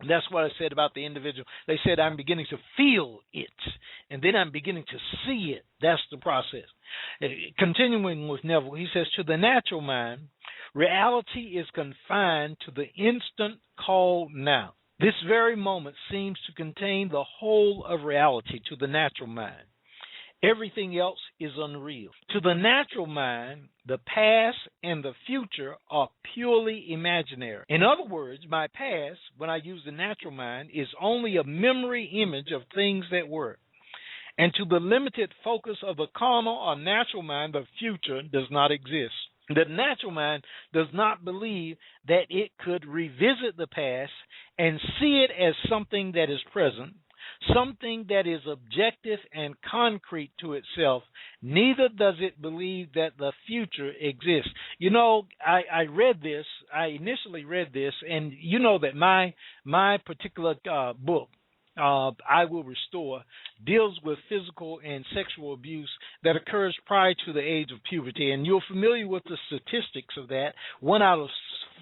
That's what I said about the individual. They said, I'm beginning to feel it, and then I'm beginning to see it. That's the process. Continuing with Neville, he says, to the natural mind, reality is confined to the instant called now. This very moment seems to contain the whole of reality to the natural mind. Everything else is unreal. To the natural mind, the past and the future are purely imaginary. In other words, my past, when I use the natural mind, is only a memory image of things that were. And to the limited focus of the carnal or natural mind, the future does not exist. The natural mind does not believe that it could revisit the past and see it as something that is present, something that is objective and concrete to itself. Neither does it believe that the future exists. You know, I initially read this, and you know that my particular book, I Will Restore, deals with physical and sexual abuse that occurs prior to the age of puberty. And you're familiar with the statistics of that. 1 out of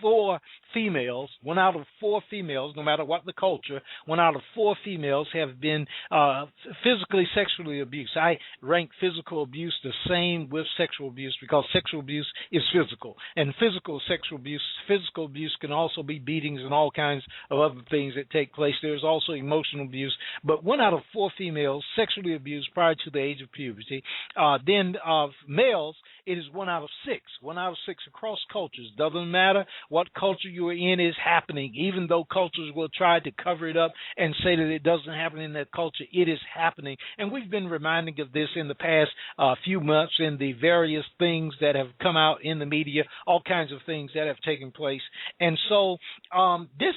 4 females, no matter what the culture, 1 out of 4 females have been physically, sexually abused. I rank physical abuse the same with sexual abuse because sexual abuse is physical. And physical abuse can also be beatings and all kinds of other things that take place. There's also emotional abuse. But 1 out of 4 females sexually abused prior to the age of puberty. Then males, it is 1 out of 6. 1 out of 6 across cultures. Doesn't matter what culture you're in is happening, even though cultures will try to cover it up and say that it doesn't happen in that culture. It is happening. And we've been reminding of this in the past few months in the various things that have come out in the media, all kinds of things that have taken place. And so this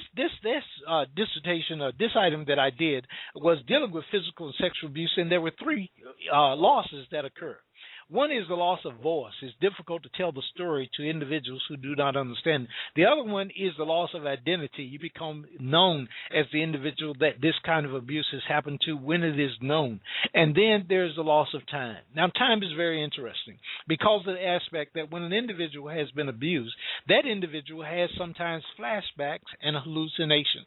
dissertation, this item that I did was dealing with physical and sexual abuse, and there were 3 losses that occur. One is the loss of voice. It's difficult to tell the story to individuals who do not understand. The other one is the loss of identity. You become known as the individual that this kind of abuse has happened to when it is known. And then there's the loss of time. Now, time is very interesting because of the aspect that when an individual has been abused, that individual has sometimes flashbacks and hallucinations.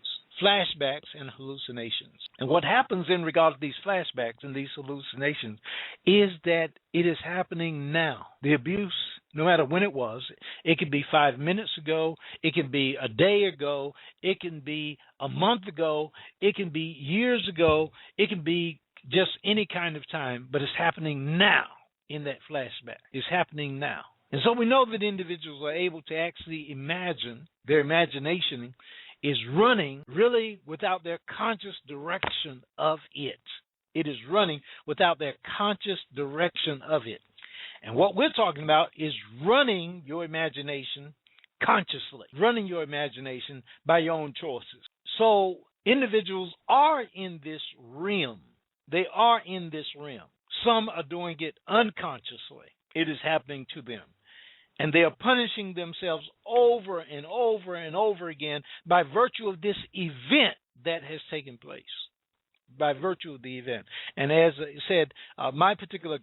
And what happens in regard to these flashbacks and these hallucinations is that it is happening now. The abuse, no matter when it was, it could be 5 minutes ago, it can be a day ago, it can be a month ago, it can be years ago, it can be just any kind of time, but it's happening now in that flashback. It's happening now. And so we know that individuals are able to actually imagine, their imagination is running really without their conscious direction of it. It is running without their conscious direction of it. And what we're talking about is running your imagination consciously, running your imagination by your own choices. So individuals are in this realm. They are in this realm. Some are doing it unconsciously. It is happening to them. And they are punishing themselves over and over and over again by virtue of this event that has taken place, by virtue of the event. And as I said, my particular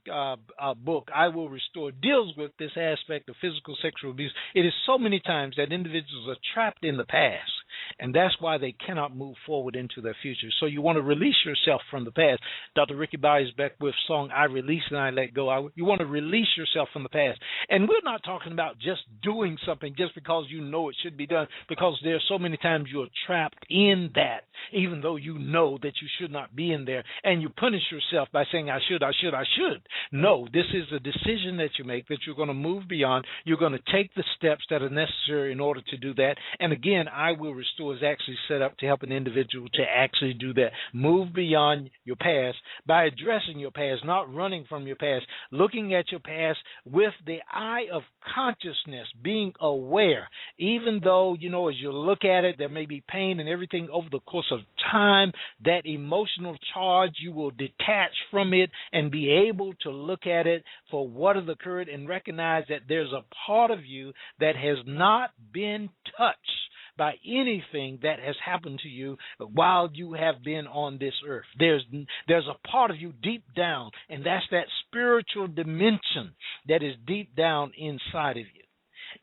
book, I Will Restore, deals with this aspect of physical sexual abuse. It is so many times that individuals are trapped in the past, and that's why they cannot move forward into their future. So you want to release yourself from the past. Dr. Ricky Byers Beckwith's song, I Release and I Let Go. You want to release yourself from the past. And we're not talking about just doing something just because you know it should be done, because there are so many times you're trapped in that, even though you know that you should not be in there, and you punish yourself by saying, I should. No, this is a decision that you make that you're going to move beyond. You're going to take the steps that are necessary in order to do that. And again, I Will Restore is actually set up to help an individual to actually do that. Move beyond your past by addressing your past, not running from your past, looking at your past with the eye of consciousness, being aware. Even though, you know, as you look at it, there may be pain and everything over the course of time, that emotional charge, you will detach from it and be able to look at it for what has occurred and recognize that there's a part of you that has not been touched by anything that has happened to you while you have been on this earth. There's a part of you deep down, and that's that spiritual dimension that is deep down inside of you.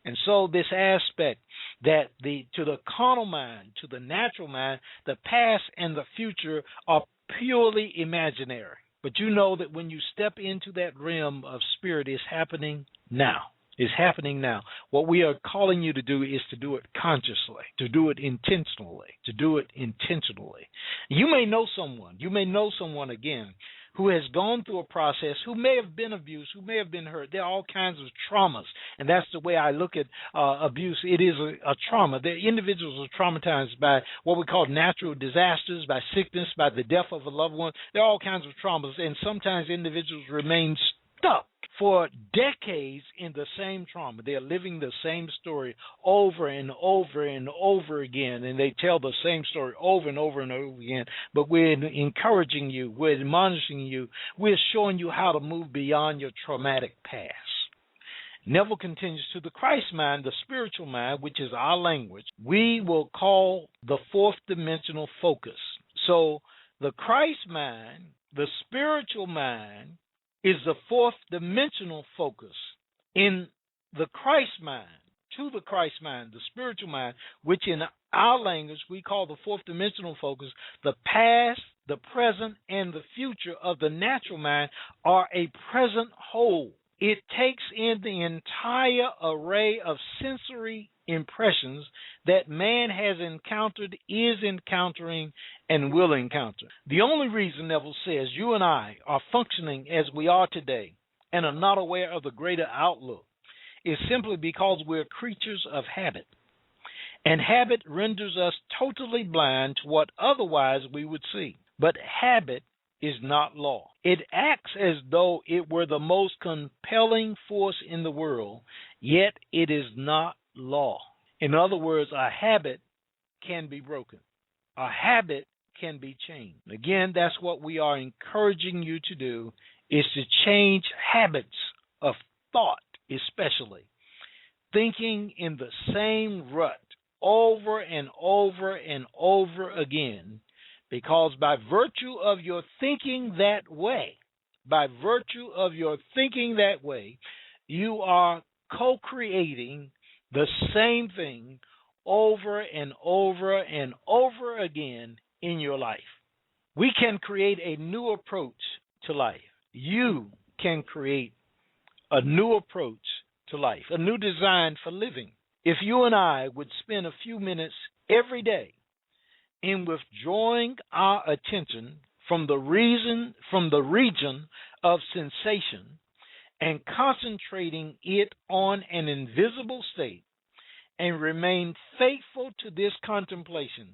And so this aspect that to the carnal mind, to the natural mind, the past and the future are purely imaginary. But you know that when you step into that realm of spirit, it's happening now. It's happening now. What we are calling you to do is to do it consciously, to do it intentionally, to do it intentionally. You may know someone again, who has gone through a process, who may have been abused, who may have been hurt. There are all kinds of traumas, and that's the way I look at abuse. It is a trauma. The individuals are traumatized by what we call natural disasters, by sickness, by the death of a loved one. There are all kinds of traumas, and sometimes individuals remain stuck for decades in the same trauma. They're living the same story over and over and over again, and they tell the same story over and over and over again. But we're encouraging you, we're admonishing you, we're showing you how to move beyond your traumatic past. Neville continues, to the Christ mind, the spiritual mind, which is our language, we will call the fourth dimensional focus. So the Christ mind, the spiritual mind, is the fourth dimensional focus in the Christ mind, to the Christ mind, the spiritual mind, which in our language we call the fourth dimensional focus. The past, the present, and the future of the natural mind are a present whole. It takes in the entire array of sensory impressions that man has encountered, is encountering, and will encounter. The only reason, Neville says, you and I are functioning as we are today and are not aware of the greater outlook is simply because we're creatures of habit. And habit renders us totally blind to what otherwise we would see. But habit is not law. It acts as though it were the most compelling force in the world, yet it is not law. In other words, a habit can be broken. A habit can be changed. Again, that's what we are encouraging you to do, is to change habits of thought, especially. Thinking in the same rut over and over and over again, because by virtue of your thinking that way, you are co-creating the same thing over and over and over again in your life. We can create a new approach to life. You can create a new approach to life, a new design for living. If you and I would spend a few minutes every day in withdrawing our attention from the region of sensation and concentrating it on an invisible state, and remain faithful to this contemplation,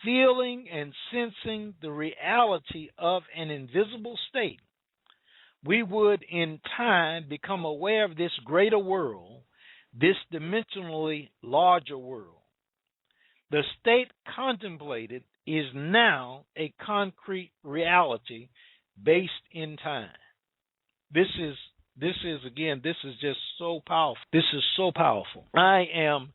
feeling and sensing the reality of an invisible state, we would in time become aware of this greater world, this dimensionally larger world. The state contemplated is now a concrete reality based in time. This is just so powerful. This is so powerful. I am,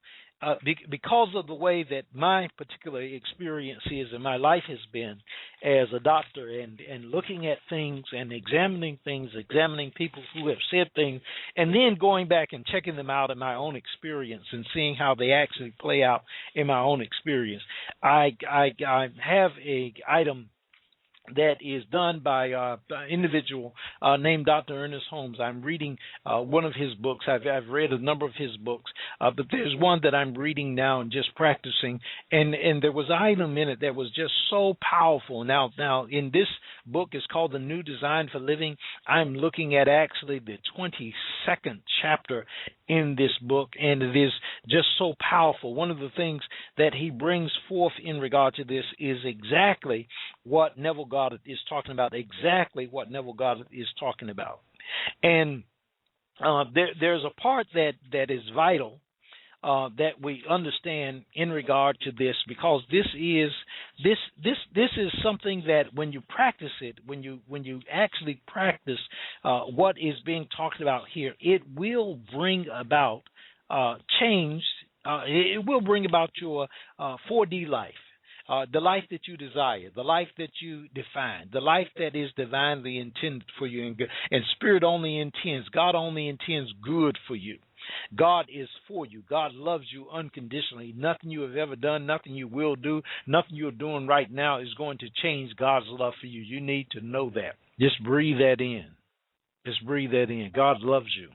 because of the way that my particular experience is and my life has been as a doctor, and looking at things and examining things, examining people who have said things, and then going back and checking them out in my own experience and seeing how they actually play out in my own experience. I have a item that is done by an individual named Dr. Ernest Holmes. I'm reading one of his books. I've read a number of his books, but there's one that I'm reading now and just practicing, and there was an item in it that was just so powerful. Now in this book, it's called The New Design for Living. I'm looking at actually the 22nd chapter in this book, and it is just so powerful. One of the things that he brings forth in regard to this is exactly what Neville Goddard is talking about, And there's a part that is vital that we understand in regard to this, because this is something that when you practice it, when you actually practice what is being talked about here, it will bring about change. It will bring about your 4D life. The life that you desire, the life that you define, the life that is divinely intended for you, and Spirit only intends, God only intends good for you. God is for you. God loves you unconditionally. Nothing you have ever done, nothing you will do, nothing you're doing right now is going to change God's love for you. You need to know that. Just breathe that in. Just breathe that in. God loves you.